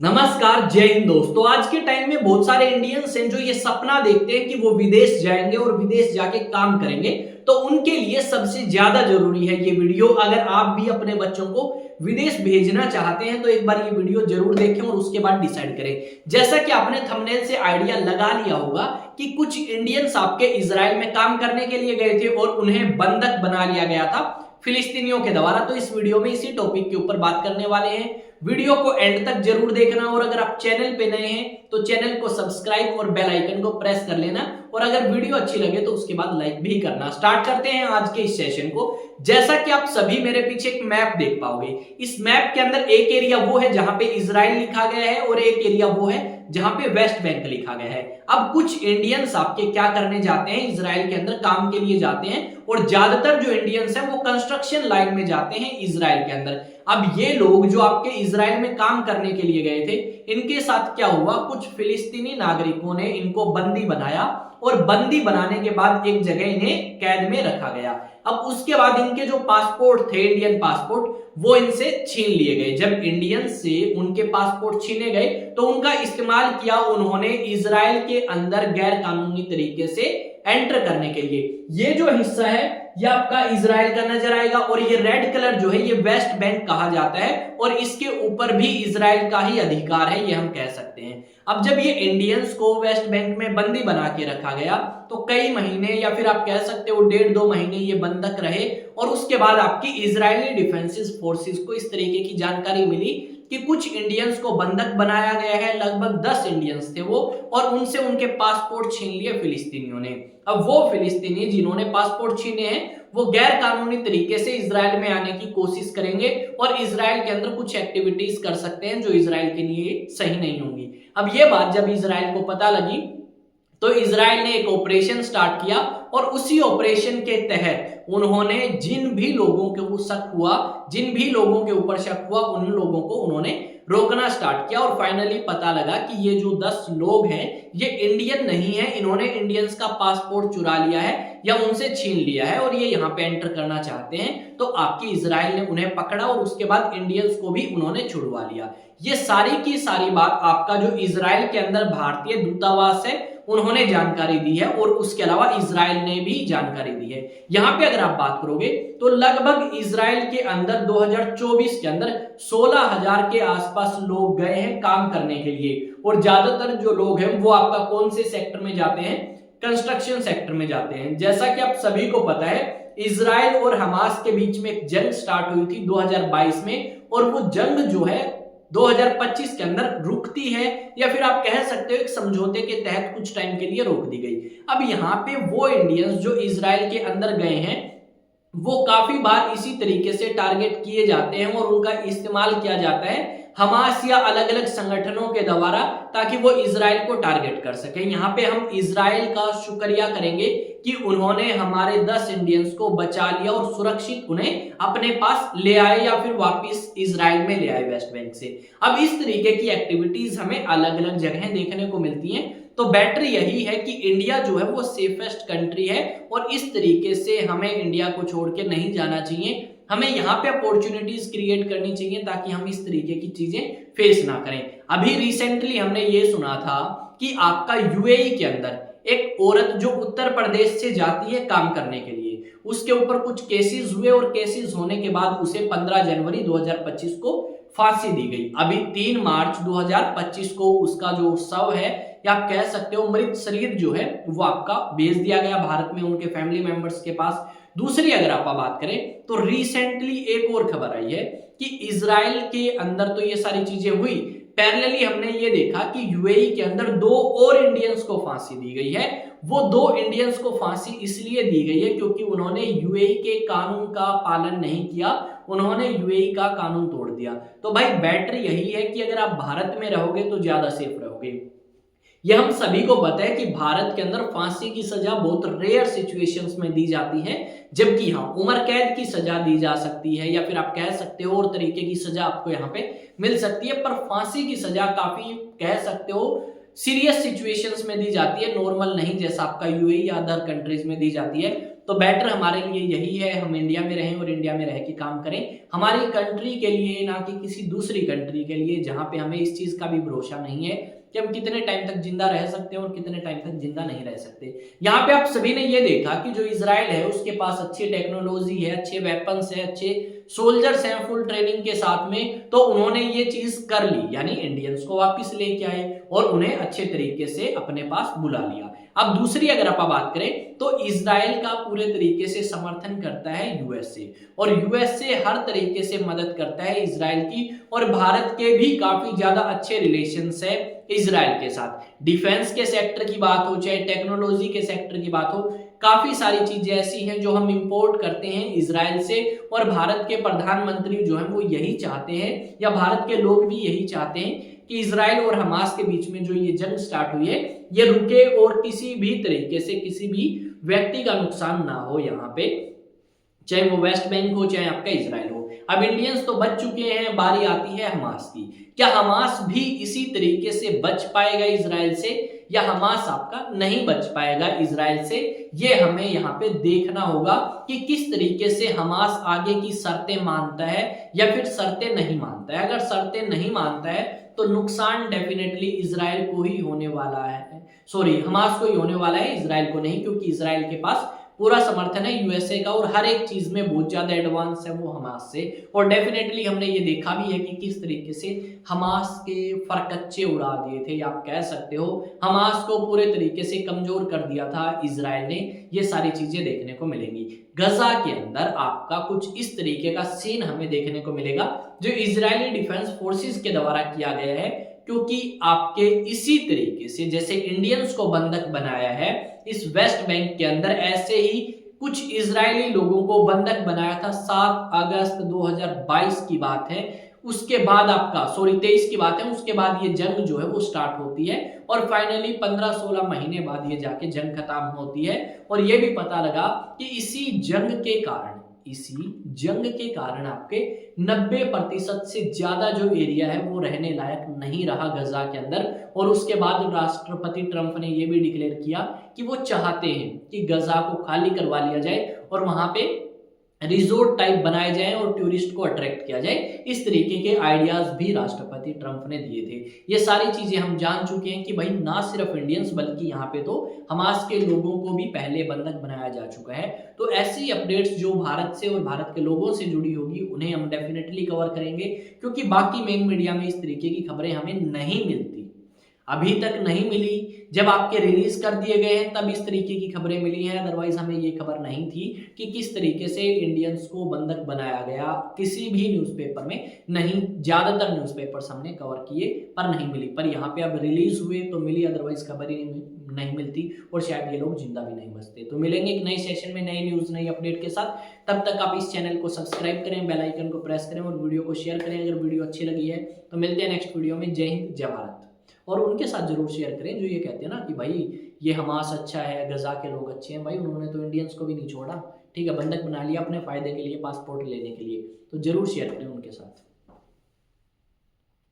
नमस्कार, जय हिंद दोस्तों। आज के टाइम में बहुत सारे इंडियंस हैं जो ये सपना देखते हैं कि वो विदेश जाएंगे और विदेश जाके काम करेंगे। तो उनके लिए सबसे ज्यादा जरूरी है ये वीडियो। अगर आप भी अपने बच्चों को विदेश भेजना चाहते हैं तो एक बार ये वीडियो जरूर देखें और उसके बाद डिसाइड करें। जैसा कि आपने थंबनेल से आइडिया लगा लिया होगा कि कुछ इंडियंस आपके इजराइल में काम करने के लिए गए थे और उन्हें बंधक बना लिया गया था फिलिस्तीनियों के द्वारा। तो इस वीडियो में इसी टॉपिक के ऊपर बात करने वाले हैं। वीडियो को एंड तक जरूर देखना और अगर आप चैनल पे नए हैं तो चैनल को सब्सक्राइब और बेल आइकन को प्रेस कर लेना और अगर वीडियो अच्छी लगे तो उसके बाद लाइक भी करना। स्टार्ट करते हैं आज के इस सेशन को। जैसा कि आप सभी मेरे पीछे एक मैप देख पाओगे, इस मैप के अंदर एक एरिया वो है जहां पे इजराइल लिखा गया है और एक एरिया वो है जहां पे वेस्ट बैंक लिखा गया है। अब कुछ इंडियंस आपके क्या करने जाते हैं, इजराइल के अंदर काम के लिए जाते हैं और ज्यादातर जो इंडियंस हैं वो कंस्ट्रक्शन लाइन में जाते हैं इजराइल के अंदर। अब ये लोग जो आपके इजराइल में काम करने के लिए गए थे, इनके साथ क्या हुआ, कुछ फिलिस्तीनी नागरिकों ने इनको बंदी बनाया और बंदी बनाने के बाद एक जगह इन्हें कैद में रखा गया। अब उसके बाद इनके जो पासपोर्ट थे, इंडियन पासपोर्ट, वो इनसे छीन लिए गए। जब इंडियन से उनके पासपोर्ट छीने गए तो उनका इस्तेमाल किया उन्होंने इजराइल के अंदर गैर कानूनी तरीके से एंटर करने के लिए। ये जो हिस्सा है ये आपका इजराइल का नजर आएगा और ये रेड कलर जो है ये वेस्ट बैंक कहा जाता है और इसके ऊपर भी इजराइल का ही अधिकार है, ये हम कह सकते हैं। अब जब ये इंडियंस को वेस्ट बैंक में बंदी बना के रखा गया तो कई महीने या फिर आप कह सकते हो 1.5-2 महीने ये बंधक रहे और उसके बाद आपकी इजरायली डिफेंसिस फोर्सेस को इस तरीके की जानकारी मिली कि कुछ इंडियंस को बंधक बनाया गया है। लगभग 10 इंडियंस थे वो और उनसे उनके पासपोर्ट छीन लिए फिलिस्तीनियों ने। अब वो फिलिस्तीनी जिन्होंने पासपोर्ट छीने हैं वो गैर कानूनी तरीके से इजराइल में आने की कोशिश करेंगे और इजराइल के अंदर कुछ एक्टिविटीज कर सकते हैं जो इजराइल के लिए सही नहीं होंगी। अब ये बात जब इजराइल को पता लगी तो इजराइल ने एक ऑपरेशन स्टार्ट किया और उसी ऑपरेशन के तहत उन्होंने जिन भी लोगों के ऊपर शक हुआ उन लोगों को उन्होंने रोकना स्टार्ट किया और फाइनली पता लगा कि ये जो 10 लोग हैं ये इंडियन नहीं है, इन्होंने इंडियंस का पासपोर्ट चुरा लिया है या उनसे छीन लिया है और ये यहाँ पे एंटर करना चाहते हैं। तो आपकी इजराइल ने उन्हें पकड़ा और उसके बाद इंडियंस को भी उन्होंने छुड़वा लिया। ये सारी की सारी बात आपका जो इजराइल के अंदर भारतीय दूतावास है उन्होंने जानकारी दी है और उसके अलावा इजराइल ने भी जानकारी दी है। यहां पे अगर आप बात करोगे तो लगभग इजराइल के अंदर 2024 के अंदर 16,000 के आसपास लोग गए हैं काम करने के लिए और ज्यादातर जो लोग हैं वो आपका कौन से सेक्टर में जाते हैं, कंस्ट्रक्शन सेक्टर में जाते हैं। जैसा कि आप सभी को पता है इजराइल और हमास के बीच में एक जंग स्टार्ट हुई थी 2022 में और वो जंग जो है 2025 के अंदर रुकती है या फिर आप कह सकते हो एक समझौते के तहत कुछ टाइम के लिए रोक दी गई। अब यहाँ पे वो इंडियंस जो इजराइल के अंदर गए हैं वो काफी बार इसी तरीके से टारगेट किए जाते हैं और उनका इस्तेमाल किया जाता है हमास या अलग अलग संगठनों के द्वारा ताकि वो इजराइल को टारगेट कर सके। यहाँ पे हम इजराइल का शुक्रिया करेंगे कि उन्होंने हमारे 10 इंडियंस को बचा लिया और सुरक्षित उन्हें अपने पास ले आए या फिर वापस इजराइल में ले आए वेस्ट बैंक से। अब इस तरीके की एक्टिविटीज हमें अलग अलग जगह देखने को मिलती हैं। तो बेटर यही है कि इंडिया जो है वो सेफेस्ट कंट्री है और इस तरीके से हमें इंडिया को छोड़ के नहीं जाना चाहिए। हमें यहाँ पे अपॉर्चुनिटीज क्रिएट करनी चाहिए ताकि हम इस तरीके की चीजें फेस ना करें। अभी रिसेंटली हमने ये सुना था कि आपका यूएई के अंदर एक औरत जो उत्तर प्रदेश से जाती है काम करने के लिए, उसके ऊपर कुछ केसेस हुए और केसेस होने के बाद उसे 15 जनवरी 2025 को फांसी दी गई। अभी 3 मार्च 2025 को उसका जो शव है या आप कह सकते हो मृत शरीर जो है वो आपका भेज दिया गया भारत में उनके फैमिली मेंबर्स के पास। दूसरी अगर आप बात करें तो रिसेंटली एक और खबर आई है कि इजराइल के अंदर तो ये सारी चीजें हुई, पैरेलली हमने ये देखा कि यूएई के अंदर 2 और इंडियंस को फांसी दी गई है। वो 2 इंडियंस को फांसी इसलिए दी गई है क्योंकि उन्होंने यूएई के कानून का पालन नहीं किया, उन्होंने यूएई का कानून तोड़ दिया। तो भाई बेटर यही है कि अगर आप भारत में रहोगे तो ज्यादा सेफ रहोगे। यह हम सभी को पता है कि भारत के अंदर फांसी की सजा बहुत रेयर सिचुएशंस में दी जाती है, जबकि हाँ उम्र कैद की सजा दी जा सकती है या फिर आप कह सकते हो और तरीके की सजा आपको यहाँ पे मिल सकती है। पर फांसी की सजा काफी कह सकते हो सीरियस सिचुएशंस में दी जाती है, नॉर्मल नहीं जैसा आपका यूएई या अदर कंट्रीज में दी जाती है। तो बेटर हमारे लिए यही है हम इंडिया में रहें और इंडिया में रह के काम करें, हमारी कंट्री के लिए, ना कि किसी दूसरी कंट्री के लिए जहां पे हमें इस चीज का भी भरोसा नहीं है कि हम कितने टाइम तक जिंदा रह सकते हैं और कितने टाइम तक जिंदा नहीं रह सकते। यहाँ पे आप सभी ने ये देखा कि जो इजराइल है उसके पास अच्छी टेक्नोलॉजी है, अच्छे वेपन्स है, अच्छे सोल्जर्स हैं फुल ट्रेनिंग के साथ में, तो उन्होंने ये चीज कर ली, यानी इंडियंस को वापस लेके आए और उन्हें अच्छे तरीके से अपने पास बुला लिया। अब दूसरी अगर आप बात करें तो इजराइल का पूरे तरीके से समर्थन करता है यूएसए, और यूएसए हर तरीके से मदद करता है इजराइल की, और भारत के भी काफी ज्यादा अच्छे रिलेशंस है इजराइल के साथ। डिफेंस के सेक्टर की बात हो, चाहे टेक्नोलॉजी के सेक्टर की बात हो, काफी सारी चीजें ऐसी हैं जो हम इंपोर्ट करते हैं इजराइल से, और भारत के प्रधानमंत्री जो हैं वो यही चाहते हैं, या भारत के लोग भी यही चाहते हैं कि इजराइल और हमास के बीच में जो ये जंग स्टार्ट हुई है ये रुके और किसी भी तरीके से किसी भी व्यक्ति का नुकसान ना हो यहाँ पे, चाहे वो वेस्ट बैंक हो चाहे आपका इजराइल हो। अब इंडियंस तो बच चुके हैं, बारी आती है हमास की। क्या हमास भी इसी तरीके से बच पाएगा इजराइल से, या हमास आपका नहीं बच पाएगा इजराइल से? ये हमें यहाँ पे देखना होगा कि किस तरीके से हमास आगे की शर्तें मानता है या फिर शर्तें नहीं मानता है। अगर शर्तें नहीं मानता है तो नुकसान डेफिनेटली इजराइल को ही होने वाला है, सॉरी हमास को ही होने वाला है, इजराइल को नहीं, क्योंकि इजराइल के पास पूरा समर्थन है यूएसए का और हर एक चीज में बहुत ज्यादा एडवांस है वो हमास से। और डेफिनेटली हमने ये देखा भी है कि किस तरीके से हमास के फरकच्चे उड़ा दिए थे, या आप कह सकते हो हमास को पूरे तरीके से कमजोर कर दिया था इजराइल ने। ये सारी चीजें देखने को मिलेंगी। गजा के अंदर आपका कुछ इस तरीके का सीन हमें देखने को मिलेगा जो इजरायली डिफेंस फोर्सेस के द्वारा किया गया है, क्योंकि आपके इसी तरीके से जैसे इंडियंस को बंधक बनाया है इस वेस्ट बैंक के अंदर, ऐसे ही कुछ इजरायली लोगों को बंधक बनाया था। 7 अगस्त 2022 की बात है, उसके बाद आपका 23 की बात है, उसके बाद ये जंग जो है वो स्टार्ट होती है और फाइनली 15-16 महीने बाद ये जाके जंग खत्म होती है। और ये भी पता लगा कि इसी जंग के कारण आपके 90% से ज्यादा जो एरिया है वो रहने लायक नहीं रहा गजा के अंदर। और उसके बाद राष्ट्रपति ट्रंप ने ये भी डिक्लेयर किया कि वो चाहते हैं कि गजा को खाली करवा लिया जाए और वहां पे रिजोर्ट टाइप बनाए जाए और टूरिस्ट को अट्रैक्ट किया जाए। इस तरीके के आइडियाज भी राष्ट्रपति ट्रंप ने दिए थे। ये सारी चीजें हम जान चुके हैं कि भाई ना सिर्फ इंडियंस बल्कि यहाँ पे तो हमास के लोगों को भी पहले बंधक बनाया जा चुका है। तो ऐसी अपडेट्स जो भारत से और भारत के लोगों से जुड़ी होगी उन्हें हम डेफिनेटली कवर करेंगे, क्योंकि बाकी मेन मीडिया में इस तरीके की खबरें हमें नहीं मिलती, अभी तक नहीं मिली। जब आपके रिलीज कर दिए गए हैं तब इस तरीके की खबरें मिली हैं, अदरवाइज हमें ये खबर नहीं थी कि किस तरीके से इंडियंस को बंधक बनाया गया। किसी भी न्यूज़पेपर में नहीं, ज्यादातर न्यूज़पेपर्स हमने कवर किए पर नहीं मिली, पर यहाँ पे अब रिलीज हुए तो मिली, अदरवाइज खबर ही नहीं मिलती और शायद ये लोग जिंदा भी नहीं बचते। तो मिलेंगे एक नए सेशन में नई न्यूज नई अपडेट के साथ। तब तक आप इस चैनल को सब्सक्राइब करें, बेल आइकन को प्रेस करें और वीडियो को शेयर करें अगर वीडियो अच्छी लगी है। तो मिलते हैं नेक्स्ट वीडियो में। जय हिंद जय भारत। और उनके साथ जरूर शेयर करें जो ये कहते हैं ना कि भाई ये हमास अच्छा है, गजा के लोग अच्छे हैं। भाई उन्होंने तो इंडियंस को भी नहीं छोड़ा, ठीक है, बंधक बना लिया अपने फायदे के लिए, पासपोर्ट लेने के लिए। तो जरूर शेयर करें उनके साथ।